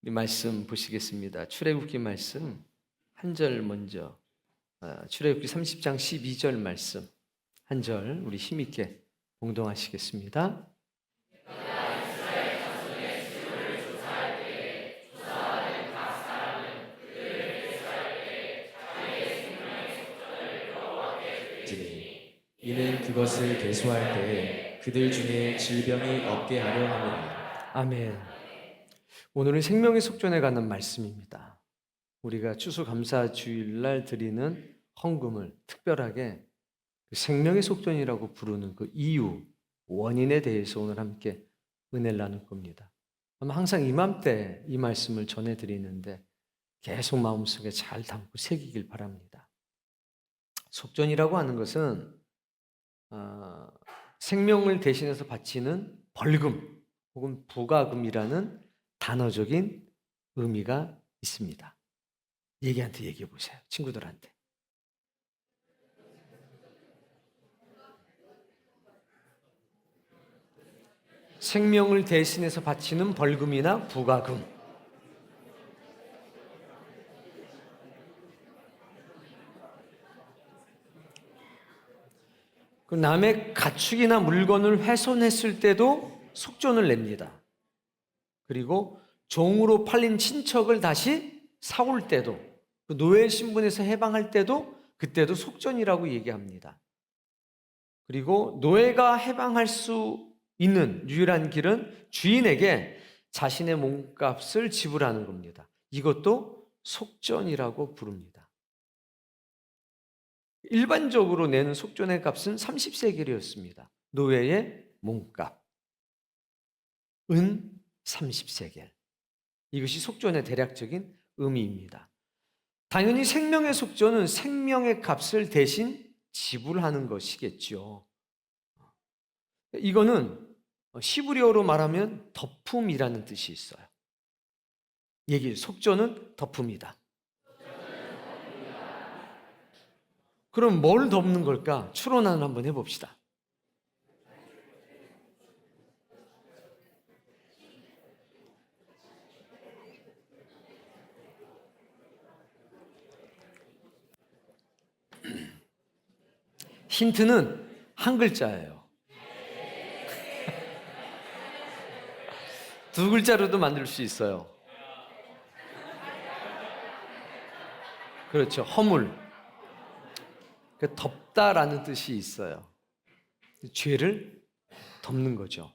우리 말씀 보시겠습니다. 출애굽기 말씀 한 절 먼저 출애굽기 30장 12절 말씀 한 절 우리 힘있게 봉독하시겠습니다. 이는 그것을 계수할 때에 그들 중에 질병이 없게 하려 함이라. 아멘. 오늘은 생명의 속전에 관한 말씀입니다. 우리가 추수감사 주일날 드리는 헌금을 특별하게 생명의 속전이라고 부르는 그 이유, 원인에 대해서 오늘 함께 은혜를 나눌 겁니다. 아마 항상 이맘때 이 말씀을 전해드리는데 계속 마음속에 잘 담고 새기길 바랍니다. 속전이라고 하는 것은 생명을 대신해서 바치는 벌금 혹은 부가금이라는 단어적인 의미가 있습니다. 얘기한테 얘기해 보세요. 친구들한테. 생명을 대신해서 바치는 벌금이나 부가금. 그 남의 가축이나 물건을 훼손했을 때도 속전을 냅니다. 그리고 종으로 팔린 친척을 다시 사올 때도, 그 노예 신분에서 해방할 때도 그때도 속전이라고 얘기합니다. 그리고 노예가 해방할 수 있는 유일한 길은 주인에게 자신의 몸값을 지불하는 겁니다. 이것도 속전이라고 부릅니다. 일반적으로 내는 속전의 값은 30세겔이었습니다. 노예의 몸값. 은 30세겔. 이것이 속전의 대략적인 의미입니다. 당연히 생명의 속전은 생명의 값을 대신 지불하는 것이겠죠. 이거는 시브리어로 말하면 덮음이라는 뜻이 있어요. 속전은 덮음이다. 그럼 뭘 덮는 걸까? 추론을 한번 해봅시다. 힌트는 한 글자예요. 두 글자로도 만들 수 있어요. 그렇죠. 허물. 덮다라는 뜻이 있어요. 죄를 덮는 거죠.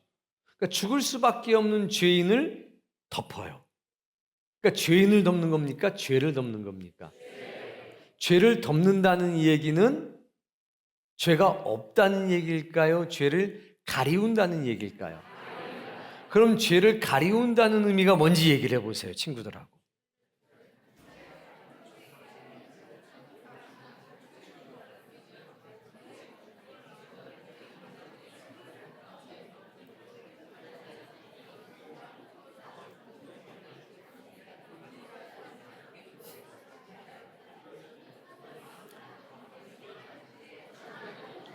그러니까 죽을 수밖에 없는 죄인을 덮어요. 그러니까 죄인을 덮는 겁니까? 죄를 덮는 겁니까? 죄를 덮는다는 이 얘기는 죄가 없다는 얘기일까요? 죄를 가리운다는 얘기일까요? 그럼 죄를 가리운다는 의미가 뭔지 얘기를 해보세요, 친구들하고.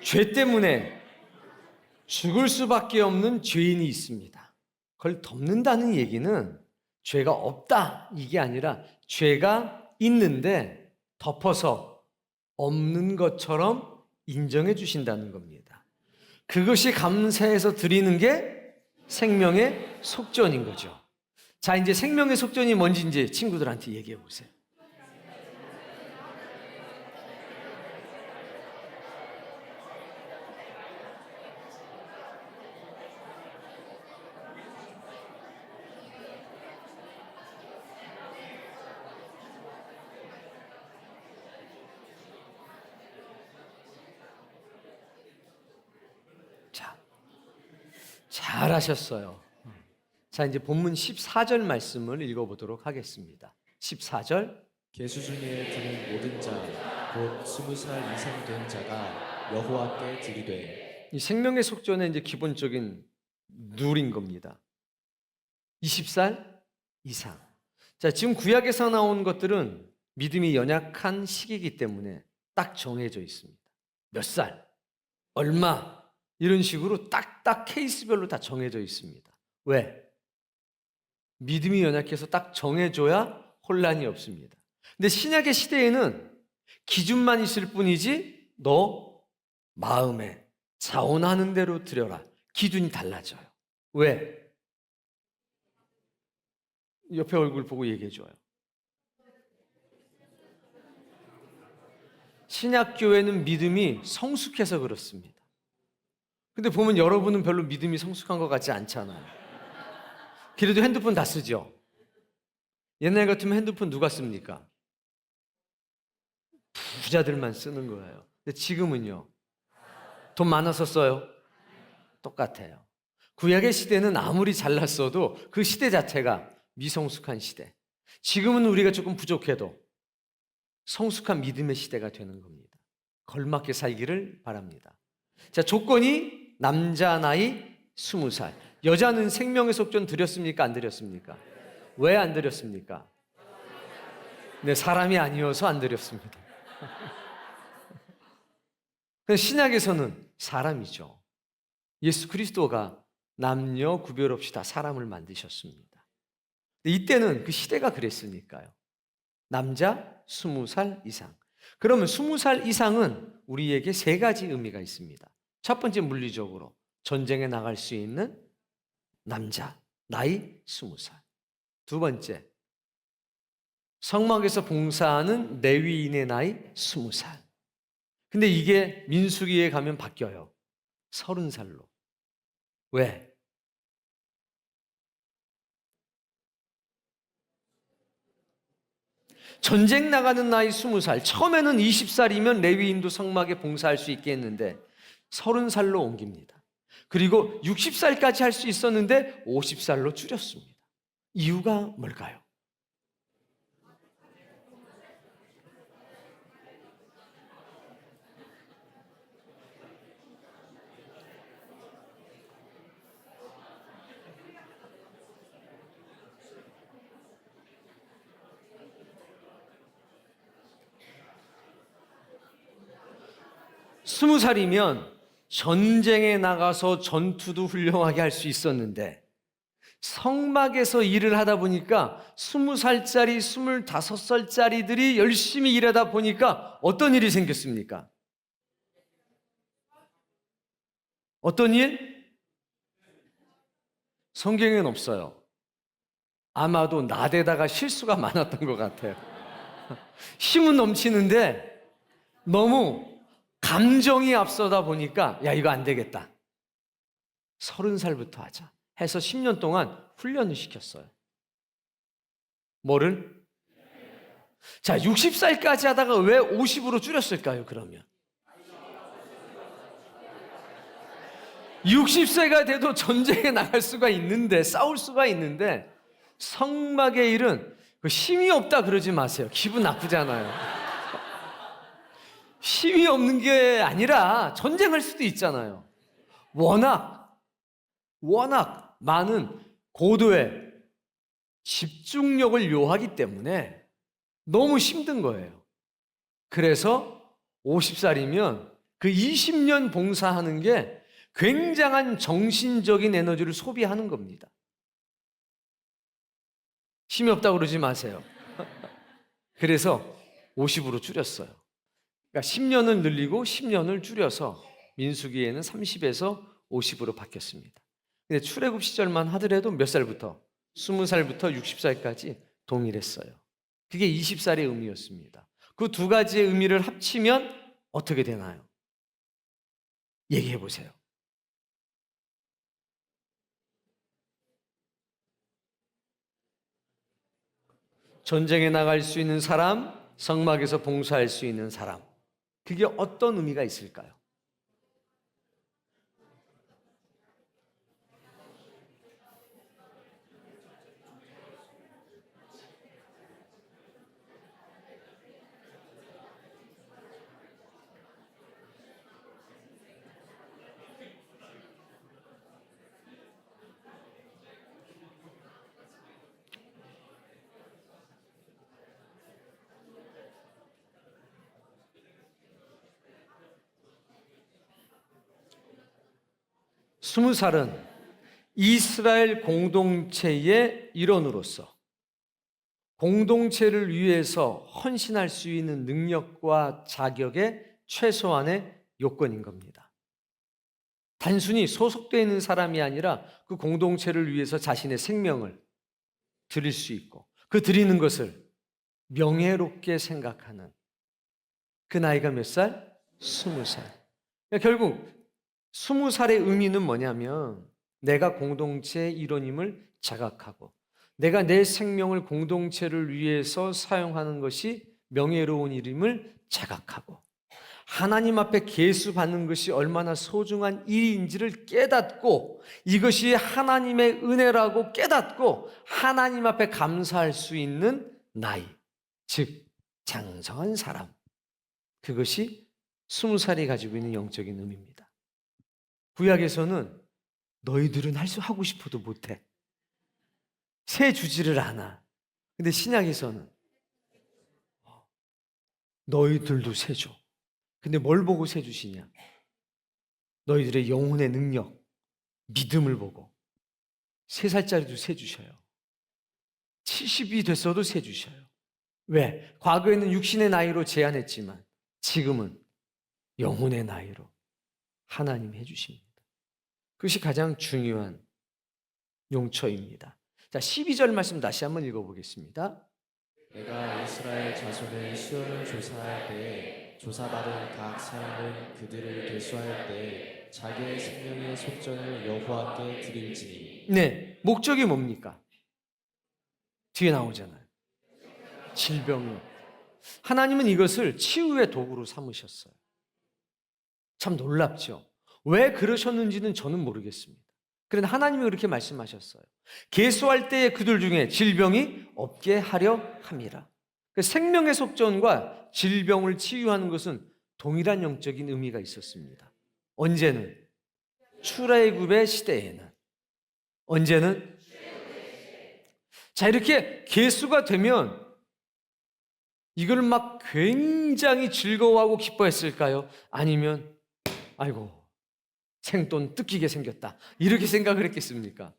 죄 때문에 죽을 수밖에 없는 죄인이 있습니다. 그걸 덮는다는 얘기는 죄가 없다 이게 아니라 죄가 있는데 덮어서 없는 것처럼 인정해 주신다는 겁니다. 그것이 감사해서 드리는 게 생명의 속전인 거죠. 자, 이제 생명의 속전이 뭔지 이제 친구들한테 얘기해 보세요. 자, 잘하셨어요. 자, 이제 본문 14절 말씀을 읽어보도록 하겠습니다. 14절. 계수 중에 드는 모든 자, 곧 20살 이상 된 자가 여호와께 드리되. 이 생명의 속전의 이제 기본적인 룰인 겁니다. 20살 이상. 자, 지금 구약에서 나온 것들은 믿음이 연약한 시기이기 때문에 딱 정해져 있습니다. 몇 살, 얼마 이런 식으로 딱딱 케이스별로 다 정해져 있습니다. 왜? 믿음이 연약해서 딱 정해줘야 혼란이 없습니다. 근데 신약의 시대에는 기준만 있을 뿐이지 너 마음에 자원하는 대로 드려라. 기준이 달라져요. 왜? 옆에 얼굴 보고 얘기해줘요. 신약교회는 믿음이 성숙해서 그렇습니다. 근데 보면 여러분은 별로 믿음이 성숙한 것 같지 않잖아요. 그래도 핸드폰 다 쓰죠? 옛날 같으면 핸드폰 누가 씁니까? 부자들만 쓰는 거예요. 근데 지금은요? 돈 많아서 써요? 똑같아요. 구약의 시대는 아무리 잘났어도 그 시대 자체가 미성숙한 시대. 지금은 우리가 조금 부족해도 성숙한 믿음의 시대가 되는 겁니다. 걸맞게 살기를 바랍니다. 자, 조건이 남자 나이 20살. 여자는 생명의 속전 드렸습니까? 안 드렸습니까? 왜 안 드렸습니까? 네, 사람이 아니어서 안 드렸습니다. 신약에서는 사람이죠. 예수 그리스도가 남녀 구별 없이 다 사람을 만드셨습니다. 이때는 그 시대가 그랬으니까요. 남자 20살 이상. 그러면 20살 이상은 우리에게 세 가지 의미가 있습니다. 첫 번째, 물리적으로 전쟁에 나갈 수 있는 남자, 나이 20살. 두 번째, 성막에서 봉사하는 레위인의 나이 20살. 근데 이게 민수기에 가면 바뀌어요. 30살로. 왜? 전쟁 나가는 나이 20살. 처음에는 20살이면 레위인도 성막에 봉사할 수 있게 했는데 30살로 옮깁니다. 그리고 60살까지 할 수 있었는데 50살로 줄였습니다. 이유가 뭘까요? 스무 살이면 전쟁에 나가서 전투도 훌륭하게 할 수 있었는데 성막에서 일을 하다 보니까 20살짜리, 25살짜리들이 열심히 일하다 보니까 어떤 일이 생겼습니까? 어떤 일? 성경에는 없어요. 아마도 나대다가 실수가 많았던 것 같아요. 힘은 넘치는데 너무 감정이 앞서다 보니까 야, 이거 안 되겠다. 30살부터 하자 해서 10년 동안 훈련을 시켰어요. 뭐를? 자, 60살까지 하다가 왜 50으로 줄였을까요, 그러면? 60세가 돼도 전쟁에 나갈 수가 있는데, 싸울 수가 있는데, 성막의 일은 힘이 없다 그러지 마세요. 기분 나쁘잖아요. 힘이 없는 게 아니라 전쟁할 수도 있잖아요. 워낙 많은 고도의 집중력을 요하기 때문에 너무 힘든 거예요. 그래서 50살이면 그 20년 봉사하는 게 굉장한 정신적인 에너지를 소비하는 겁니다. 힘이 없다고 그러지 마세요. 그래서 50으로 줄였어요. 그러니까 10년을 늘리고 10년을 줄여서 민수기에는 30에서 50으로 바뀌었습니다. 근데 출애굽 시절만 하더라도 몇 살부터? 20살부터 60살까지 동일했어요. 그게 20살의 의미였습니다. 그 두 가지의 의미를 합치면 어떻게 되나요? 얘기해 보세요. 전쟁에 나갈 수 있는 사람, 성막에서 봉사할 수 있는 사람. 그게 어떤 의미가 있을까요? 스무 살은 이스라엘 공동체의 일원으로서 공동체를 위해서 헌신할 수 있는 능력과 자격의 최소한의 요건인 겁니다. 단순히 소속되어 있는 사람이 아니라 그 공동체를 위해서 자신의 생명을 드릴 수 있고 그 드리는 것을 명예롭게 생각하는 그 나이가 몇 살? 20살. 결국 20살의 의미는 뭐냐면 내가 공동체의 일원임을 자각하고 내가 내 생명을 공동체를 위해서 사용하는 것이 명예로운 일임을 자각하고 하나님 앞에 계수받는 것이 얼마나 소중한 일인지를 깨닫고 이것이 하나님의 은혜라고 깨닫고 하나님 앞에 감사할 수 있는 나이, 즉 장성한 사람, 그것이 20살이 가지고 있는 영적인 의미입니다. 구약에서는 너희들은 하고 싶어도 못해. 세 주지를 않아. 근데 신약에서는 너희들도 세줘. 근데 뭘 보고 세주시냐? 너희들의 영혼의 능력, 믿음을 보고 3살짜리도 세주셔요. 70이 됐어도 세주셔요. 왜? 과거에는 육신의 나이로 제한했지만 지금은 영혼의 나이로 하나님이 해주십니다. 그것이 가장 중요한 용처입니다. 자, 12절 말씀 다시 한번 읽어보겠습니다. 내가 이스라엘 자손의 수요를 조사할 때에 조사받은 각 사람은 그들을 계수할 때에 자기의 생명의 속전을 여호와께 드릴지니. 네, 목적이 뭡니까? 뒤에 나오잖아요. 질병. 하나님은 이것을 치유의 도구로 삼으셨어요. 참 놀랍죠. 왜 그러셨는지는 저는 모르겠습니다. 그런데 하나님이 그렇게 말씀하셨어요. 계수할 때에 그들 중에 질병이 없게 하려 함이라. 생명의 속전과 질병을 치유하는 것은 동일한 영적인 의미가 있었습니다. 언제는? 출애굽의 시대에는. 언제는? 자, 이렇게 계수가 되면 이걸 막 굉장히 즐거워하고 기뻐했을까요? 아니면 아이고 생돈 뜯기게 생겼다 이렇게 생각을 했겠습니까?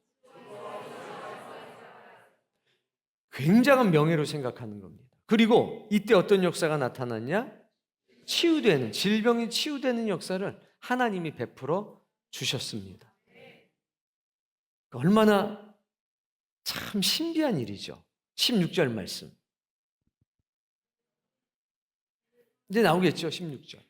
굉장한 명예로 생각하는 겁니다. 그리고 이때 어떤 역사가 나타났냐? 치유되는, 질병이 치유되는 역사를 하나님이 베풀어 주셨습니다. 얼마나 참 신비한 일이죠. 16절 말씀 이제 나오겠죠. 16절.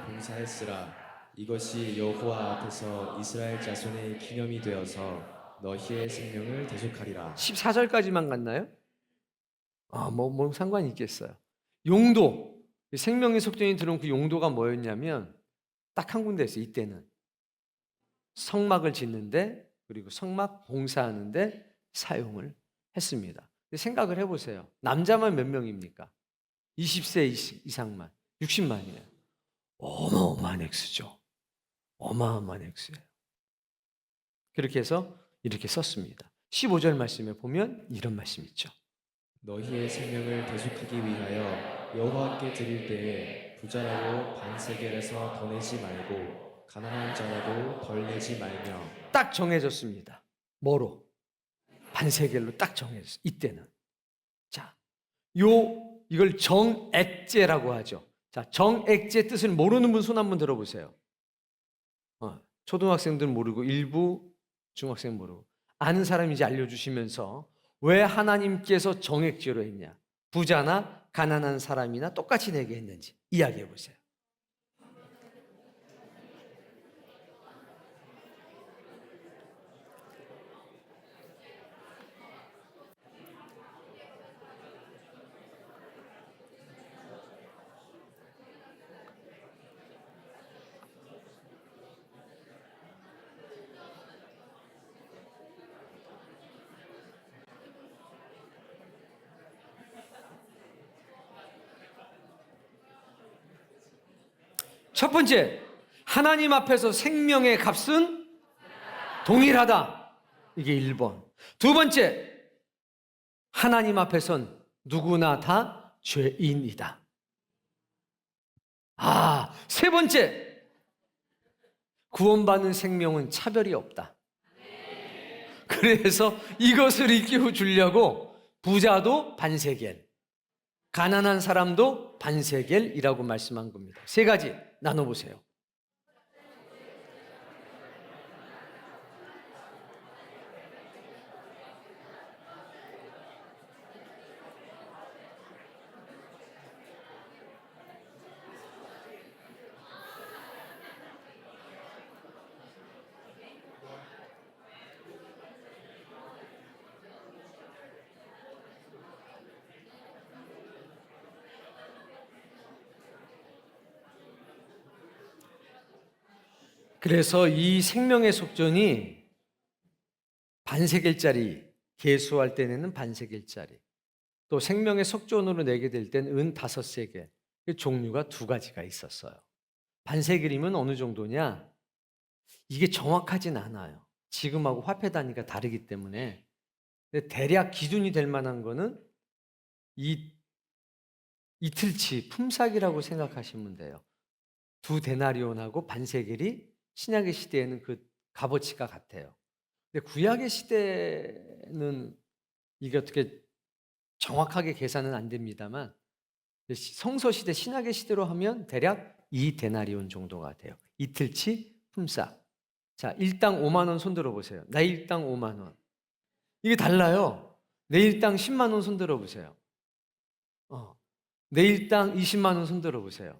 봉사했으라. 이것이 여호와 앞에서 이스라엘 자손의 기념이 되어서 너희의 생명을 대속하리라. 14절까지만 갔나요? 뭐 상관이 있겠어요. 용도, 생명의 속전이 들어온 그 용도가 뭐였냐면 딱 한 군데였어요. 이때는 성막을 짓는데 그리고 성막 봉사하는데 사용을 했습니다. 생각을 해보세요. 남자만 몇 명입니까? 20세 이상만 60만이에요. 어마어마한 액수죠. 어마어마한 액수예요. 그렇게 해서 이렇게 썼습니다. 15절 말씀에 보면 이런 말씀이 있죠. 너희의 생명을 대속하기 위하여 여호와께 드릴 때에 부자라고 반세겔에서 더 내지 말고 가난한 자라도 덜 내지 말며. 딱 정해졌습니다. 뭐로? 반세겔로 딱 정해졌어요. 이때는. 자, 이걸 정액제라고 하죠. 자, 정액제 뜻을 모르는 분 손 한번 들어보세요. 초등학생들 모르고 일부 중학생 모르고 아는 사람이 이제 알려주시면서 왜 하나님께서 정액제로 했냐? 부자나 가난한 사람이나 똑같이 내게 했는지 이야기해 보세요. 첫 번째, 하나님 앞에서 생명의 값은 동일하다. 이게 1번. 두 번째, 하나님 앞에선 누구나 다 죄인이다. 세 번째, 구원받는 생명은 차별이 없다. 그래서 이것을 일깨워 주려고 부자도 반세겔, 가난한 사람도 반세겔이라고 말씀한 겁니다. 세 가지 나눠보세요. 그래서 이 생명의 속전이 반세겔짜리, 계수할 때 내는 반세겔짜리, 또 생명의 속전으로 내게 될 때는 은 5세겔, 종류가 2가지가 있었어요. 반세겔이면 어느 정도냐? 이게 정확하진 않아요. 지금하고 화폐 단위가 다르기 때문에. 근데 대략 기준이 될 만한 거는 이틀치 품삯이라고 생각하시면 돼요. 2데나리온하고 반세겔이 신약의 시대에는 그 값어치가 같아요. 근데 구약의 시대는 이게 어떻게 정확하게 계산은 안 됩니다만, 성서 시대, 신약의 시대로 하면 대략 2데나리온 정도가 돼요. 이틀치 품삯. 자, 일당 5만 원 손들어 보세요. 나 일당 5만 원. 이게 달라요. 내 일당 10만 원 손들어 보세요. 내 일당 20만 원 손들어 보세요.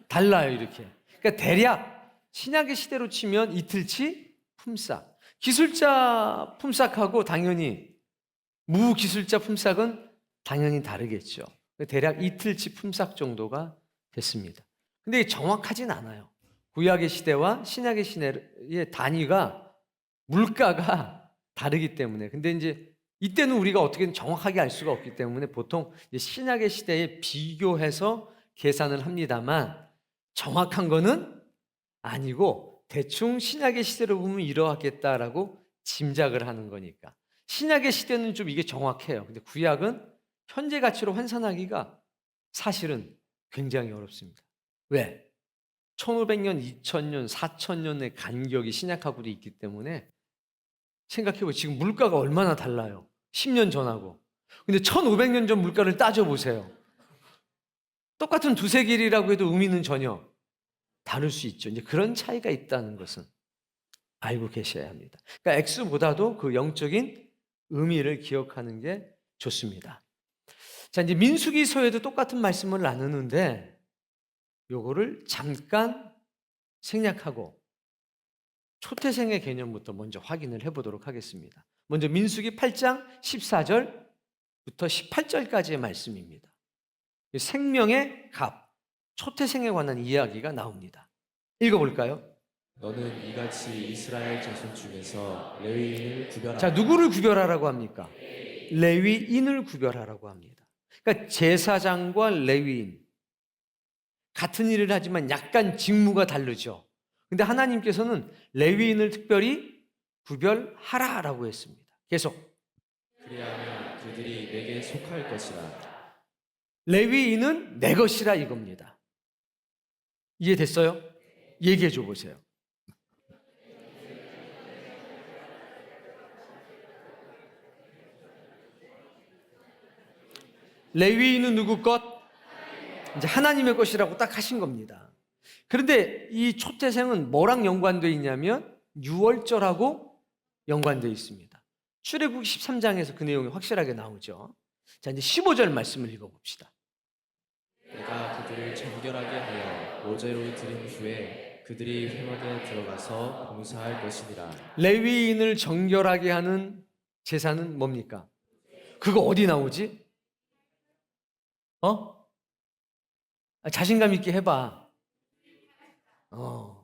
달라요, 이렇게. 그러니까 대략 신약의 시대로 치면 이틀치 품삯. 기술자 품삯하고 당연히 무기술자 품삯은 당연히 다르겠죠. 대략 이틀치 품삯 정도가 됐습니다. 근데 정확하진 않아요. 구약의 시대와 신약의 시대의 단위가, 물가가 다르기 때문에. 근데 이제 이때는 우리가 어떻게든 정확하게 알 수가 없기 때문에 보통 신약의 시대에 비교해서 계산을 합니다만, 정확한 거는 아니고 대충 신약의 시대로 보면 이러하겠다라고 짐작을 하는 거니까. 신약의 시대는 좀 이게 정확해요. 근데 구약은 현재 가치로 환산하기가 사실은 굉장히 어렵습니다. 왜? 1500년, 2000년, 4000년의 간격이 신약하고도 있기 때문에 생각해보세요. 지금 물가가 얼마나 달라요. 10년 전하고. 근데 1500년 전 물가를 따져보세요. 똑같은 두세 길이라고 해도 의미는 전혀 다를 수 있죠. 이제 그런 차이가 있다는 것은 알고 계셔야 합니다. 그러니까 X보다도 그 영적인 의미를 기억하는 게 좋습니다. 자, 이제 민수기서에도 똑같은 말씀을 나누는데 요거를 잠깐 생략하고 초태생의 개념부터 먼저 확인을 해보도록 하겠습니다. 먼저 민수기 8장 14절부터 18절까지의 말씀입니다. 생명의 값, 초태생에 관한 이야기가 나옵니다. 읽어볼까요? 너는 이같이 이스라엘 자손 중에서 레위인을 구별하라. 자, 누구를 구별하라고 합니까? 레위인을 구별하라고 합니다. 그러니까 제사장과 레위인, 같은 일을 하지만 약간 직무가 다르죠. 근데 하나님께서는 레위인을 특별히 구별하라라고 했습니다. 계속. 그리하면 그들이 내게 속할 것이라. 레위인은 내 것이라 이겁니다. 이해됐어요? 얘기해 줘 보세요. 레위인은 누구 것? 이제 하나님의 것이라고 딱 하신 겁니다. 그런데 이 초태생은 뭐랑 연관되어 있냐면 6월절하고 연관되어 있습니다. 출애굽 13장에서 그 내용이 확실하게 나오죠. 자, 이제 15절 말씀을 읽어봅시다. 내가 그들을 정결하게 하여 모제로 드린 후에 그들이 회막에 들어가서 봉사할 것이니라. 레위인을 정결하게 하는 제사는 뭡니까? 그거 어디 나오지? 자신감 있게 해봐.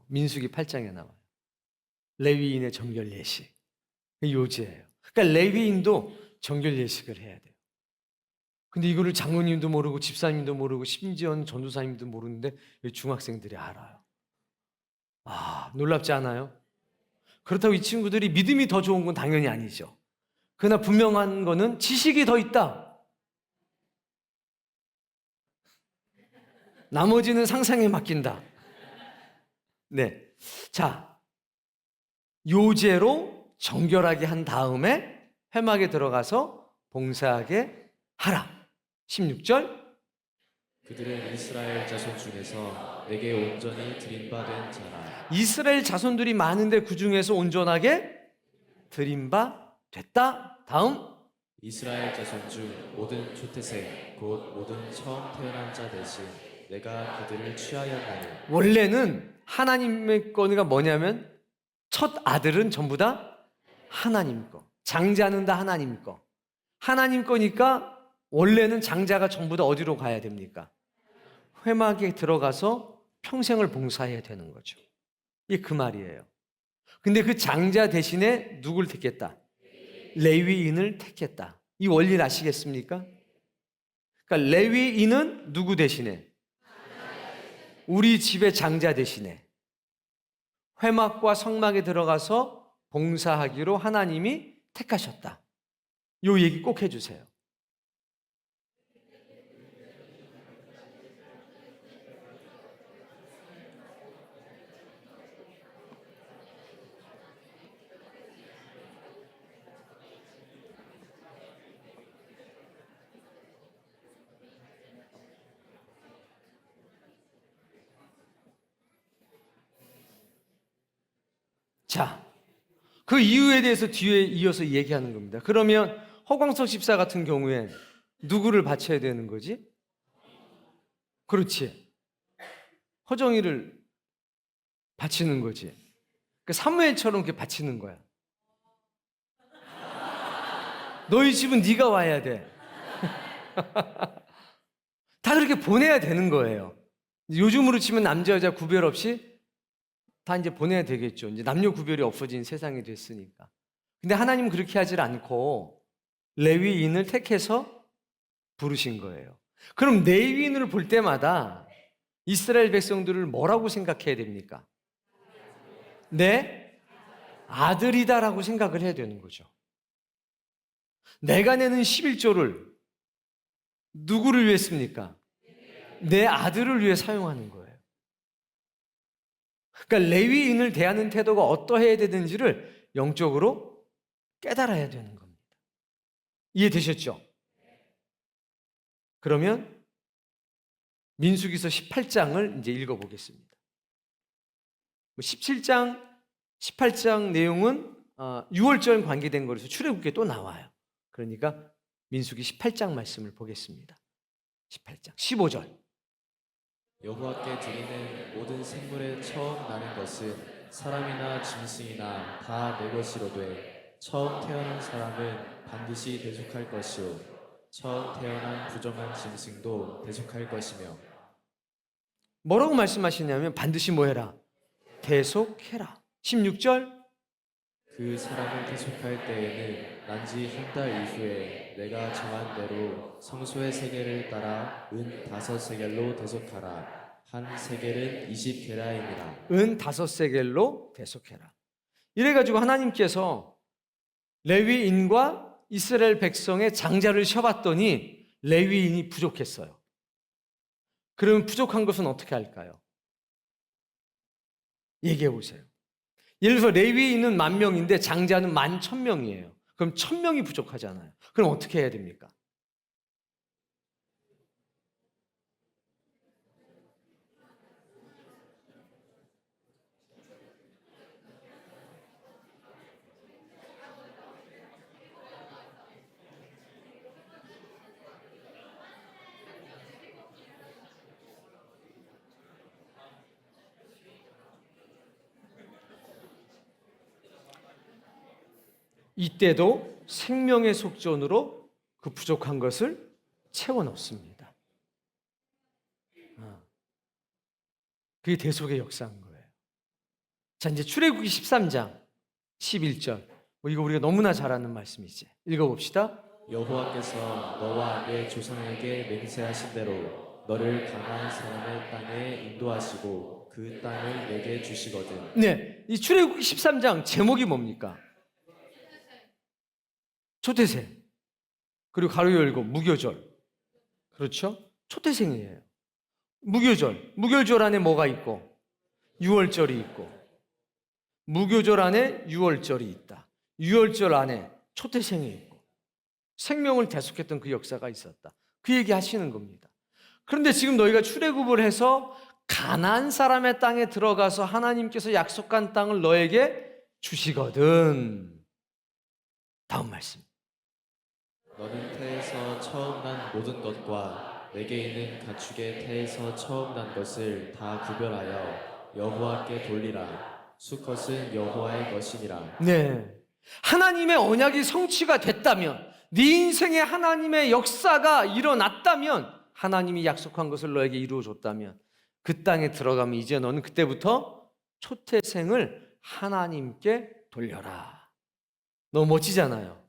민수기 8장에 나와요. 레위인의 정결 예식. 요지예요. 그러니까 레위인도 정결 예식을 해야 돼요. 근데 이거를 장로님도 모르고 집사님도 모르고 심지어는 전도사님도 모르는데 중학생들이 알아요. 놀랍지 않아요? 그렇다고 이 친구들이 믿음이 더 좋은 건 당연히 아니죠. 그러나 분명한 거는 지식이 더 있다. 나머지는 상상에 맡긴다. 네. 자, 요제로 정결하게 한 다음에 회막에 들어가서 봉사하게 하라. 16절. 그들은 이스라엘 자손 중에서 내게 온전히 드림받은 자라. 이스라엘 자손들이 많은데 그 중에서 온전하게 드림바 됐다. 다음. 이스라엘 자손 중 모든 초태생 곧 모든 처음 태어난 자 대신 내가 그들을 취하였나니. 원래는 하나님의 거가 뭐냐면 첫 아들은 전부 다 하나님 거, 장자는 다 하나님 거. 하나님 거니까 원래는 장자가 전부 다 어디로 가야 됩니까? 회막에 들어가서 평생을 봉사해야 되는 거죠. 이게 그 말이에요. 근데 그 장자 대신에 누굴 택했다? 레위인을 택했다. 이 원리를 아시겠습니까? 그러니까 레위인은 누구 대신에? 우리 집의 장자 대신에 회막과 성막에 들어가서 봉사하기로 하나님이 택하셨다. 요 얘기 꼭 해주세요. 자, 그 이유에 대해서 뒤에 이어서 얘기하는 겁니다. 그러면 허광석 집사 같은 경우에 누구를 바쳐야 되는 거지? 그렇지. 허정이를 바치는 거지. 그 사무엘처럼 이렇게 바치는 거야. 너희 집은 네가 와야 돼. 다 그렇게 보내야 되는 거예요. 요즘으로 치면 남자 여자 구별 없이 다 이제 보내야 되겠죠. 이제 남녀 구별이 없어진 세상이 됐으니까. 근데 하나님은 그렇게 하질 않고 레위인을 택해서 부르신 거예요. 그럼 레위인을 볼 때마다 이스라엘 백성들을 뭐라고 생각해야 됩니까? 내 아들이다라고 생각을 해야 되는 거죠. 내가 내는 11조를 누구를 위해 씁니까? 내 아들을 위해 사용하는 거예요. 그러니까 레위인을 대하는 태도가 어떠해야 되는지를 영적으로 깨달아야 되는 겁니다. 이해되셨죠? 그러면 민수기서 18장을 이제 읽어보겠습니다. 17장, 18장 내용은 6월절 관계된 거라서 출애굽기에 또 나와요. 그러니까 민수기 18장 말씀을 보겠습니다. 18장 15절. 여호와께 드리는 모든 생물의 처음 나는 것은 사람이나 짐승이나 다 내 것이로되 처음 태어난 사람은 반드시 대속할 것이요 처음 태어난 부정한 짐승도 대속할 것이며. 뭐라고 말씀하시냐면 반드시 뭐 해라? 대속해라. 16절. 그 사람을 대속할 때에는 난지 한 달 이후에 내가 정한 대로 성소의 세겔을 따라 은 5세겔로 대속하라. 한 세겔은 20게라임이라. 은 5세겔로 대속해라. 이래가지고 하나님께서 레위인과 이스라엘 백성의 장자를 쉬어봤더니 레위인이 부족했어요. 그러면 부족한 것은 어떻게 할까요? 얘기해 보세요. 예를 들어서 레위인은 10,000명인데 장자는 11,000명이에요. 그럼 1,000명이 부족하잖아요. 그럼 어떻게 해야 됩니까? 이때도 생명의 속전으로 그 부족한 것을 채워 넣습니다. 그게 대속의 역사인 거예요. 자, 이제 출애굽기 13장 11절. 이거 우리가 너무나 잘 아는 말씀이지. 읽어봅시다. 여호와께서 너와 내 조상에게 맹세하신 대로 너를 가나안 사람의 땅에 인도하시고 그 땅을 내게 주시거든. 네, 이 출애굽기 13장 제목이 뭡니까? 초태생. 그리고 가로 열고 무교절. 그렇죠? 초태생이에요. 무교절 안에 뭐가 있고? 유월절이 있고, 무교절 안에 유월절이 있다. 유월절 안에 초태생이 있고, 생명을 대속했던 그 역사가 있었다. 그 얘기 하시는 겁니다. 그런데 지금 너희가 출애굽을 해서 가나안 사람의 땅에 들어가서 하나님께서 약속한 땅을 너에게 주시거든. 다음 말씀. 너는 태에서 처음 난 모든 것과 내게 있는 가축의 태에서 처음 난 것을 다 구별하여 여호와께 돌리라. 수컷은 여호와의 것이니라. 네, 하나님의 언약이 성취가 됐다면, 네 인생에 하나님의 역사가 일어났다면, 하나님이 약속한 것을 너에게 이루어줬다면, 그 땅에 들어가면 이제 너는 그때부터 초태생을 하나님께 돌려라. 너무 멋지잖아요.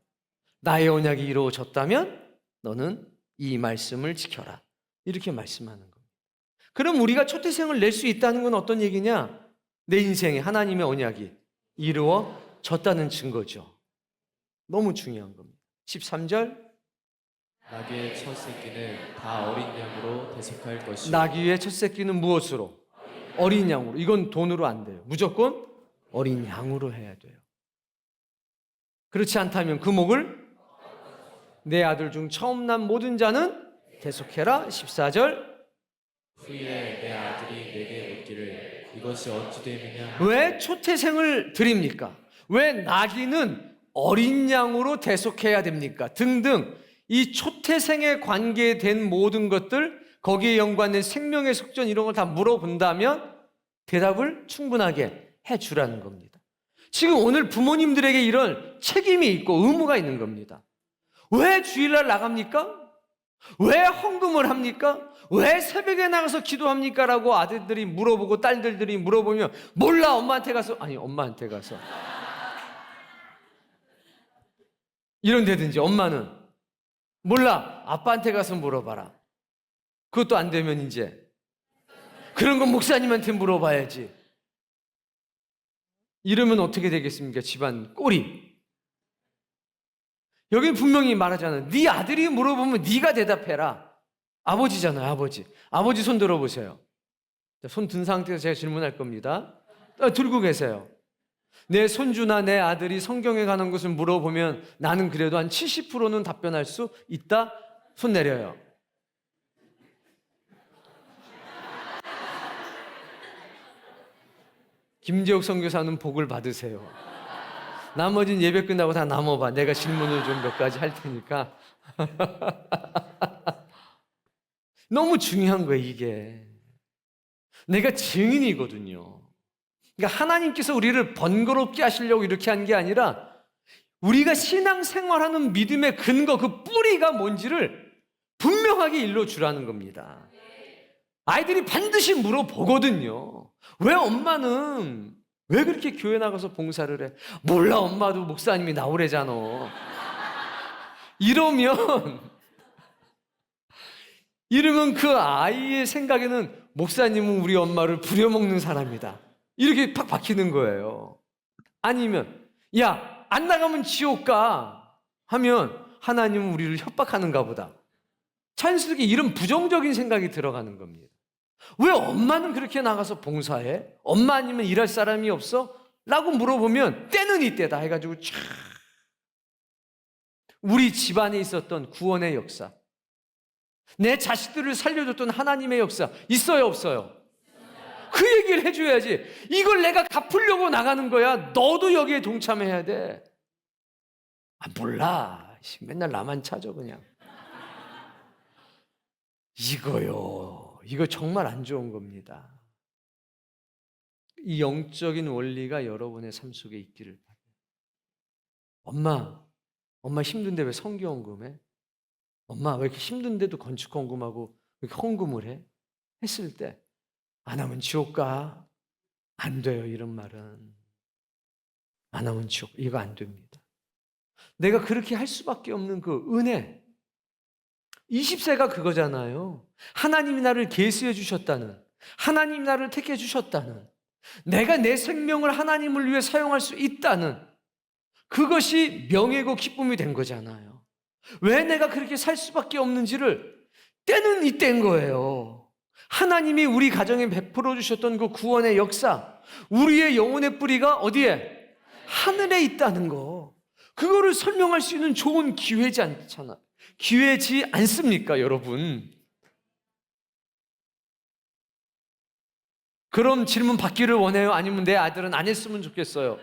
나의 언약이 이루어졌다면 너는 이 말씀을 지켜라. 이렇게 말씀하는 겁니다. 그럼 우리가 초태생을 낼 수 있다는 건 어떤 얘기냐? 내 인생에 하나님의 언약이 이루어졌다는 증거죠. 너무 중요한 겁니다. 13절. 나귀의 첫 새끼는 다 어린 양으로 대속할 것이요. 나귀의 첫 새끼는 무엇으로? 어린 양으로. 이건 돈으로 안 돼요. 무조건 어린 양으로 해야 돼요. 그렇지 않다면 그 목을 내 아들 중 처음 난 모든 자는 대속해라. 14절. 후에 내 아들이 내게 묻기를 이것이 어찌 됨이냐. 왜 초태생을 드립니까? 왜 나귀는 어린 양으로 대속해야 됩니까? 등등 이 초태생에 관계된 모든 것들, 거기에 연관된 생명의 속전 이런 걸 다 물어본다면 대답을 충분하게 해주라는 겁니다. 지금 오늘 부모님들에게 이런 책임이 있고 의무가 있는 겁니다. 왜 주일날 나갑니까? 왜 헌금을 합니까? 왜 새벽에 나가서 기도합니까? 라고 아들들이 물어보고 딸들이 물어보면 몰라, 엄마한테 가서. 아니, 엄마한테 가서 이런데든지, 엄마는 몰라, 아빠한테 가서 물어봐라. 그것도 안 되면 이제 그런 건 목사님한테 물어봐야지. 이러면 어떻게 되겠습니까? 집안 꼴이. 여기 분명히 말하잖아요. 네 아들이 물어보면 네가 대답해라. 아버지잖아요, 아버지. 아버지 손 들어보세요. 손 든 상태에서 제가 질문할 겁니다. 들고 계세요. 내 손주나 내 아들이 성경에 관한 것을 물어보면 나는 그래도 한 70%는 답변할 수 있다? 손 내려요. 김재욱 선교사는 복을 받으세요. 나머지는 예배 끝나고 다 남아봐. 내가 질문을 좀 몇 가지 할 테니까. 너무 중요한 거예요, 이게. 내가 증인이거든요. 그러니까 하나님께서 우리를 번거롭게 하시려고 이렇게 한 게 아니라 우리가 신앙생활하는 믿음의 근거, 그 뿌리가 뭔지를 분명하게 일러주라는 겁니다. 아이들이 반드시 물어보거든요. 왜 엄마는 왜 그렇게 교회 나가서 봉사를 해? 몰라, 엄마도 목사님이 나오래잖아. 이러면 그 아이의 생각에는 목사님은 우리 엄마를 부려먹는 사람이다. 이렇게 팍 박히는 거예요. 아니면 야, 안 나가면 지옥 가 하면 하나님은 우리를 협박하는가 보다. 자연스럽게 이런 부정적인 생각이 들어가는 겁니다. 왜 엄마는 그렇게 나가서 봉사해? 엄마 아니면 일할 사람이 없어? 라고 물어보면 때는 이때다 해가지고 촤, 우리 집안에 있었던 구원의 역사, 내 자식들을 살려줬던 하나님의 역사 있어요, 없어요? 그 얘기를 해줘야지. 이걸 내가 갚으려고 나가는 거야. 너도 여기에 동참해야 돼. 아, 몰라. 맨날 나만 찾아 그냥. 이거요. 이거 정말 안 좋은 겁니다. 이 영적인 원리가 여러분의 삶 속에 있기를 바라요. 엄마 힘든데 왜 성경헌금해? 엄마 왜 이렇게 힘든데도 건축헌금하고 왜 이렇게 헌금을 해? 했을 때 안 하면 지옥 가. 안 돼요, 이런 말은. 안 하면 지옥, 이거 안 됩니다. 내가 그렇게 할 수밖에 없는 그 은혜, 20세가 그거잖아요. 하나님이 나를 계수해 주셨다는, 하나님이 나를 택해 주셨다는, 내가 내 생명을 하나님을 위해 사용할 수 있다는, 그것이 명예고 기쁨이 된 거잖아요. 왜 내가 그렇게 살 수밖에 없는지를 때는 이때인 거예요. 하나님이 우리 가정에 베풀어 주셨던 그 구원의 역사, 우리의 영혼의 뿌리가 어디에? 하늘에 있다는 거. 그거를 설명할 수 있는 좋은 기회지 않습니까, 여러분? 그럼 질문 받기를 원해요? 아니면 내 아들은 안 했으면 좋겠어요?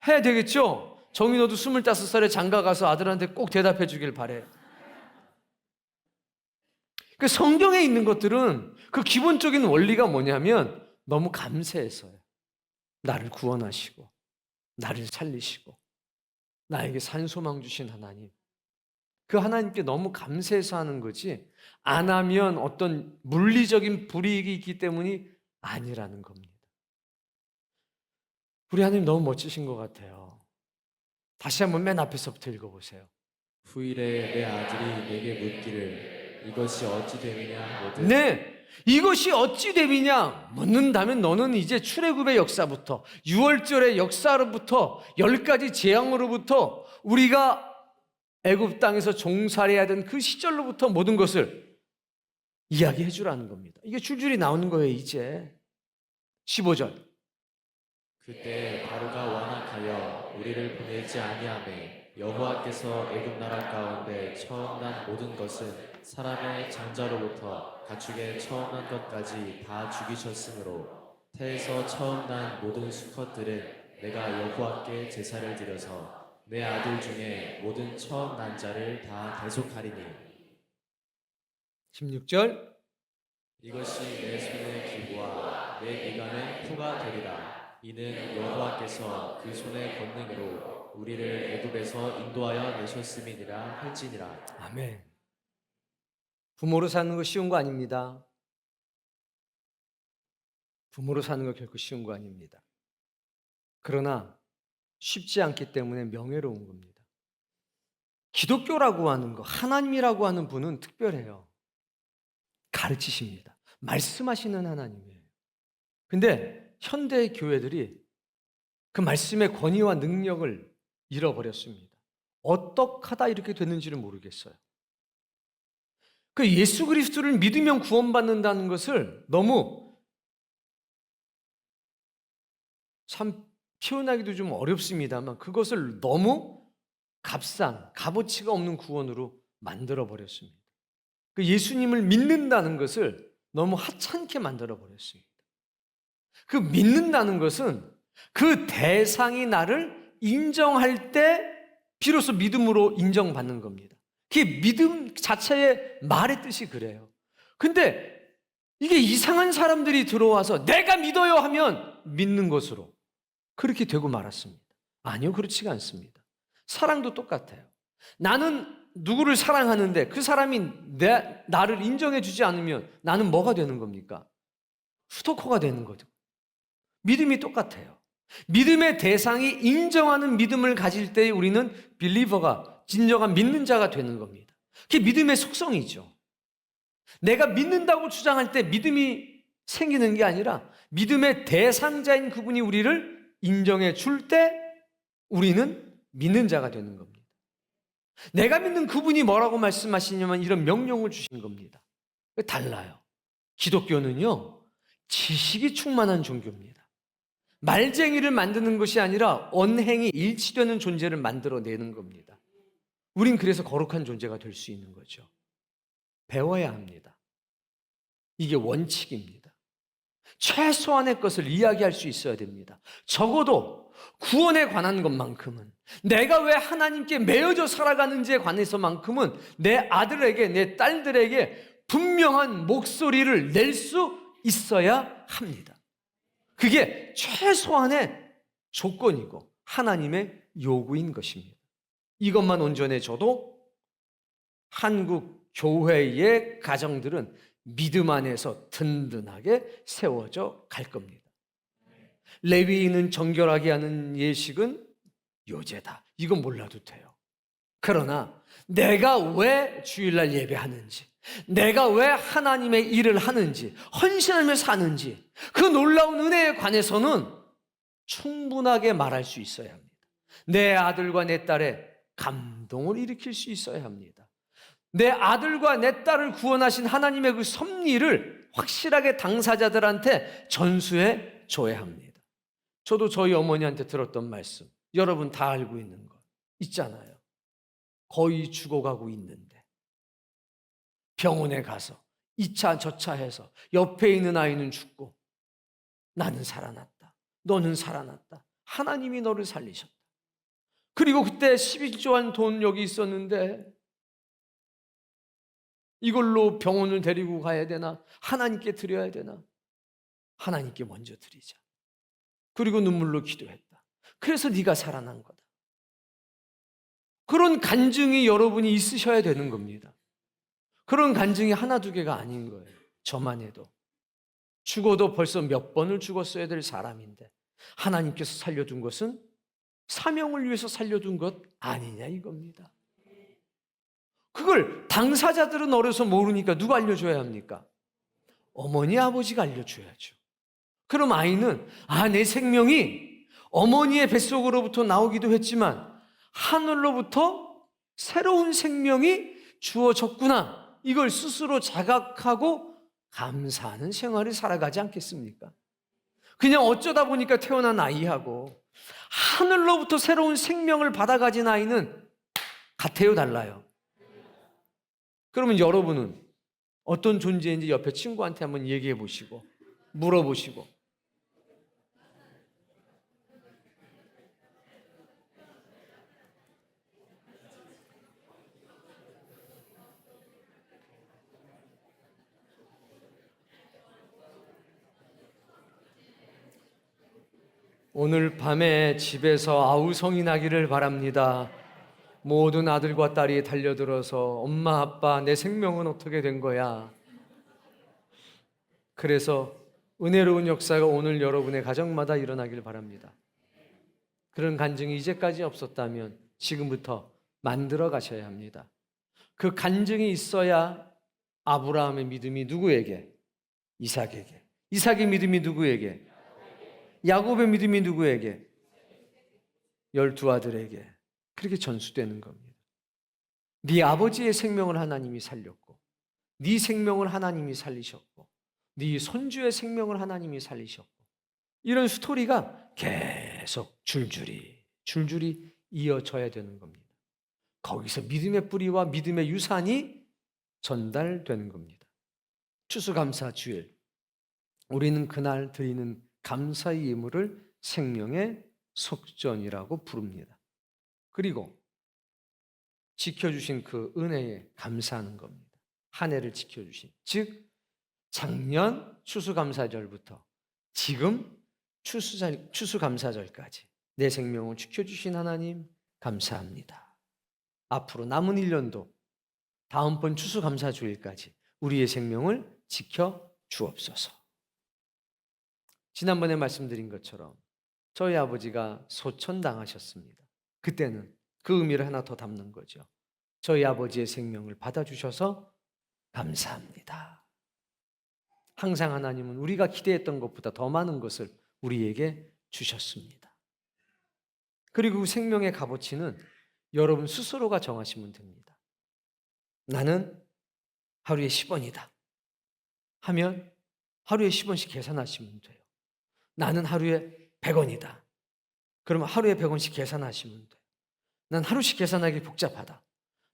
해야 되겠죠? 정희 너도 25살에 장가 가서 아들한테 꼭 대답해 주길 바래. 그 성경에 있는 것들은 그 기본적인 원리가 뭐냐면 너무 감사해서요. 나를 구원하시고 나를 살리시고 나에게 산소망 주신 하나님, 그 하나님께 너무 감사해서 하는 거지 안 하면 어떤 물리적인 불이익이 있기 때문이 아니라는 겁니다. 우리 하나님 너무 멋지신 것 같아요. 다시 한번 맨 앞에서부터 읽어보세요. 후일에 내 아들이 내게 묻기를 이것이 어찌 됨이냐 하거든. 네, 이것이 어찌 됨이냐 묻는다면 너는 이제 출애굽의 역사부터 6월절의 역사로부터 10가지 재앙으로부터 우리가 애굽 땅에서 종살이해야 된 그 시절로부터 모든 것을 이야기해 주라는 겁니다. 이게 줄줄이 나오는 거예요. 이제 15절. 그때 바로가 완악하여 우리를 보내지 아니하매 여호와께서 애굽 나라 가운데 처음 난 모든 것은 사람의 장자로부터 가축의 처음 난 것까지 다 죽이셨으므로 태에서 처음 난 모든 수컷들은 내가 여호와께 제사를 드려서 내 아들 중에 모든 처음 난 자를 다 대속하리니 16절. 이것이 내 손의 기부와 내 미간의 표가 되리라. 이는 여호와께서 그 손의 권능으로 우리를 애굽에서 인도하여 내셨음이니라 할지니라. 아멘. 부모로 사는 거 쉬운 거 아닙니다. 부모로 사는 거 결코 쉬운 거 아닙니다. 그러나 쉽지 않기 때문에 명예로운 겁니다. 기독교라고 하는 거, 하나님이라고 하는 분은 특별해요. 가르치십니다. 말씀하시는 하나님이에요. 근데 현대 교회들이 그 말씀의 권위와 능력을 잃어버렸습니다. 어떡하다 이렇게 됐는지를 모르겠어요. 그 예수 그리스도를 믿으면 구원받는다는 것을 너무 참 표현하기도 좀 어렵습니다만 그것을 너무 값어치가 없는 구원으로 만들어 버렸습니다. 그 예수님을 믿는다는 것을 너무 하찮게 만들어 버렸습니다. 그 믿는다는 것은 그 대상이 나를 인정할 때 비로소 믿음으로 인정받는 겁니다. 그게 믿음 자체의 말의 뜻이 그래요. 근데 이게 이상한 사람들이 들어와서 내가 믿어요 하면 믿는 것으로 그렇게 되고 말았습니다. 아니요, 그렇지가 않습니다. 사랑도 똑같아요. 나는 누구를 사랑하는데 그 사람이 나를 인정해 주지 않으면 나는 뭐가 되는 겁니까? 스토커가 되는 거죠. 믿음이 똑같아요. 믿음의 대상이 인정하는 믿음을 가질 때 우리는 빌리버가, 진정한 믿는 자가 되는 겁니다. 그게 믿음의 속성이죠. 내가 믿는다고 주장할 때 믿음이 생기는 게 아니라 믿음의 대상자인 그분이 우리를 인정해 줄 때 우리는 믿는 자가 되는 겁니다. 내가 믿는 그분이 뭐라고 말씀하시냐면 이런 명령을 주신 겁니다. 달라요. 기독교는요, 지식이 충만한 종교입니다. 말쟁이를 만드는 것이 아니라 언행이 일치되는 존재를 만들어내는 겁니다. 우린 그래서 거룩한 존재가 될 수 있는 거죠. 배워야 합니다. 이게 원칙입니다. 최소한의 것을 이야기할 수 있어야 됩니다. 적어도 구원에 관한 것만큼은, 내가 왜 하나님께 매여져 살아가는지에 관해서만큼은 내 아들에게, 내 딸들에게 분명한 목소리를 낼 수 있어야 합니다. 그게 최소한의 조건이고 하나님의 요구인 것입니다. 이것만 온전해져도 한국 교회의 가정들은 믿음 안에서 든든하게 세워져 갈 겁니다. 레위인은 정결하게 하는 예식은 요제다. 이건 몰라도 돼요. 그러나 내가 왜 주일날 예배하는지, 내가 왜 하나님의 일을 하는지, 헌신하며 사는지, 그 놀라운 은혜에 관해서는 충분하게 말할 수 있어야 합니다. 내 아들과 내 딸의 감동을 일으킬 수 있어야 합니다. 내 아들과 내 딸을 구원하신 하나님의 그 섭리를 확실하게 당사자들한테 전수해 줘야 합니다. 저도 저희 어머니한테 들었던 말씀, 여러분 다 알고 있는 거 있잖아요. 거의 죽어가고 있는데 병원에 가서 이차 저차 해서 옆에 있는 아이는 죽고 나는 살아났다. 너는 살아났다. 하나님이 너를 살리셨다. 그리고 그때 11조 원 돈 여기 있었는데 이걸로 병원을 데리고 가야 되나? 하나님께 드려야 되나? 하나님께 먼저 드리자. 그리고 눈물로 기도했다. 그래서 네가 살아난 거다. 그런 간증이 여러분이 있으셔야 되는 겁니다. 그런 간증이 하나 두 개가 아닌 거예요. 저만 해도. 죽어도 벌써 몇 번을 죽었어야 될 사람인데 하나님께서 살려둔 것은 사명을 위해서 살려둔 것 아니냐 이겁니다. 그걸 당사자들은 어려서 모르니까 누가 알려줘야 합니까? 어머니, 아버지가 알려줘야죠. 그럼 아이는 내 생명이 어머니의 뱃속으로부터 나오기도 했지만 하늘로부터 새로운 생명이 주어졌구나. 이걸 스스로 자각하고 감사하는 생활을 살아가지 않겠습니까? 그냥 어쩌다 보니까 태어난 아이하고 하늘로부터 새로운 생명을 받아가진 아이는 같아요, 달라요? 그러면 여러분은 어떤 존재인지 옆에 친구한테 한번 얘기해 보시고 물어보시고 오늘 밤에 집에서 아우성이 나기를 바랍니다. 모든 아들과 딸이 달려들어서 엄마, 아빠, 내 생명은 어떻게 된 거야? 그래서 은혜로운 역사가 오늘 여러분의 가정마다 일어나길 바랍니다. 그런 간증이 이제까지 없었다면 지금부터 만들어 가셔야 합니다. 그 간증이 있어야 아브라함의 믿음이 누구에게? 이삭에게. 이삭의 믿음이 누구에게? 야곱의 믿음이 누구에게? 12아들에게. 그렇게 전수되는 겁니다. 네 아버지의 생명을 하나님이 살렸고 네 생명을 하나님이 살리셨고 네 손주의 생명을 하나님이 살리셨고 이런 스토리가 계속 줄줄이 이어져야 되는 겁니다. 거기서 믿음의 뿌리와 믿음의 유산이 전달되는 겁니다. 추수감사 주일, 우리는 그날 드리는 감사의 예물을 생명의 속전이라고 부릅니다. 그리고 지켜주신 그 은혜에 감사하는 겁니다. 한 해를 지켜주신, 즉 작년 추수감사절부터 지금 추수감사절까지 내 생명을 지켜주신 하나님 감사합니다. 앞으로 남은 1년도 다음번 추수감사주일까지 우리의 생명을 지켜주옵소서. 지난번에 말씀드린 것처럼 저희 아버지가 소천당하셨습니다. 그때는 그 의미를 하나 더 담는 거죠. 저희 아버지의 생명을 받아주셔서 감사합니다. 항상 하나님은 우리가 기대했던 것보다 더 많은 것을 우리에게 주셨습니다. 그리고 생명의 값어치는 여러분 스스로가 정하시면 됩니다. 나는 하루에 10원이다 하면 하루에 10원씩 계산하시면 돼요. 나는 하루에 100원이다. 그러면 하루에 100원씩 계산하시면 돼요. 난 하루씩 계산하기 복잡하다.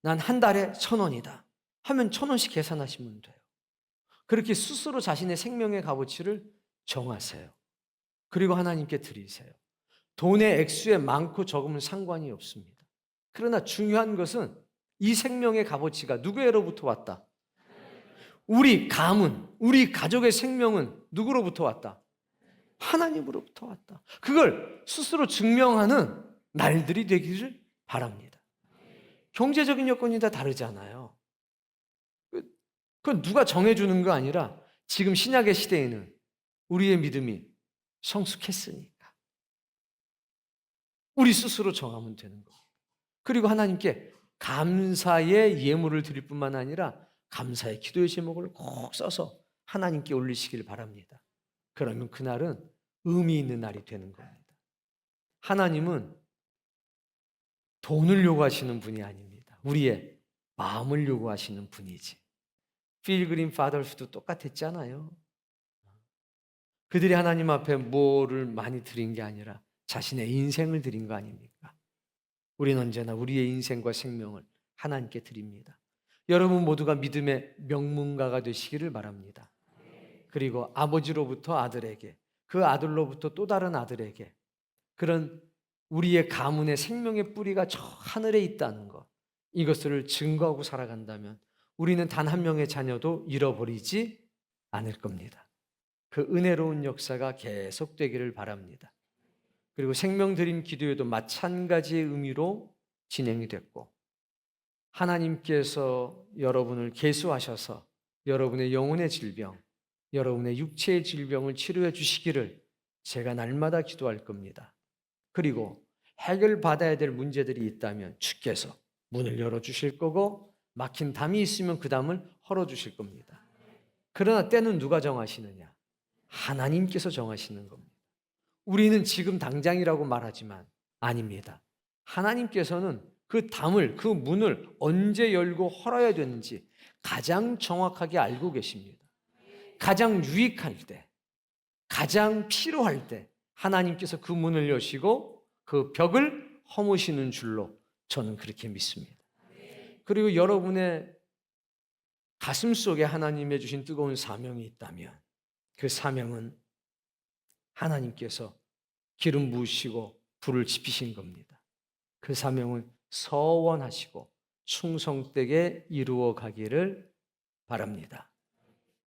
난 한 달에 1,000원이다. 하면 1,000원씩 계산하시면 돼요. 그렇게 스스로 자신의 생명의 값어치를 정하세요. 그리고 하나님께 드리세요. 돈의 액수에 많고 적으면 상관이 없습니다. 그러나 중요한 것은 이 생명의 값어치가 누구로부터 왔다? 우리 가문, 우리 가족의 생명은 누구로부터 왔다? 하나님으로부터 왔다. 그걸 스스로 증명하는 날들이 되기를 바랍니다. 경제적인 여건이 다 다르잖아요. 그건 누가 정해주는 거 아니라 지금 신약의 시대에는 우리의 믿음이 성숙했으니까 우리 스스로 정하면 되는 거예요. 그리고 하나님께 감사의 예물을 드릴 뿐만 아니라 감사의 기도의 제목을 꼭 써서 하나님께 올리시길 바랍니다. 그러면 그날은 의미 있는 날이 되는 겁니다. 하나님은 돈을 요구하시는 분이 아닙니다. 우리의 마음을 요구하시는 분이지. 필그림 파더스도 똑같았잖아요. 그들이 하나님 앞에 뭐를 많이 드린 게 아니라 자신의 인생을 드린 거 아닙니까? 우리는 언제나 우리의 인생과 생명을 하나님께 드립니다. 여러분 모두가 믿음의 명문가가 되시기를 바랍니다. 그리고 아버지로부터 아들에게, 그 아들로부터 또 다른 아들에게, 그런 우리의 가문의 생명의 뿌리가 저 하늘에 있다는 것, 이것을 증거하고 살아간다면 우리는 단 한 명의 자녀도 잃어버리지 않을 겁니다. 그 은혜로운 역사가 계속되기를 바랍니다. 그리고 생명드림 기도회도 마찬가지의 의미로 진행이 됐고, 하나님께서 여러분을 계수하셔서 여러분의 영혼의 질병, 여러분의 육체의 질병을 치료해 주시기를 제가 날마다 기도할 겁니다. 그리고 해결받아야 될 문제들이 있다면 주께서 문을 열어주실 거고, 막힌 담이 있으면 그 담을 헐어주실 겁니다. 그러나 때는 누가 정하시느냐? 하나님께서 정하시는 겁니다. 우리는 지금 당장이라고 말하지만 아닙니다. 하나님께서는 그 담을, 그 문을 언제 열고 헐어야 되는지 가장 정확하게 알고 계십니다. 가장 유익할 때, 가장 필요할 때 하나님께서 그 문을 여시고 그 벽을 허무시는 줄로 저는 그렇게 믿습니다. 그리고 여러분의 가슴 속에 하나님의 주신 뜨거운 사명이 있다면 그 사명은 하나님께서 기름 부으시고 불을 지피신 겁니다. 그 사명은 서원하시고 충성되게 이루어 가기를 바랍니다.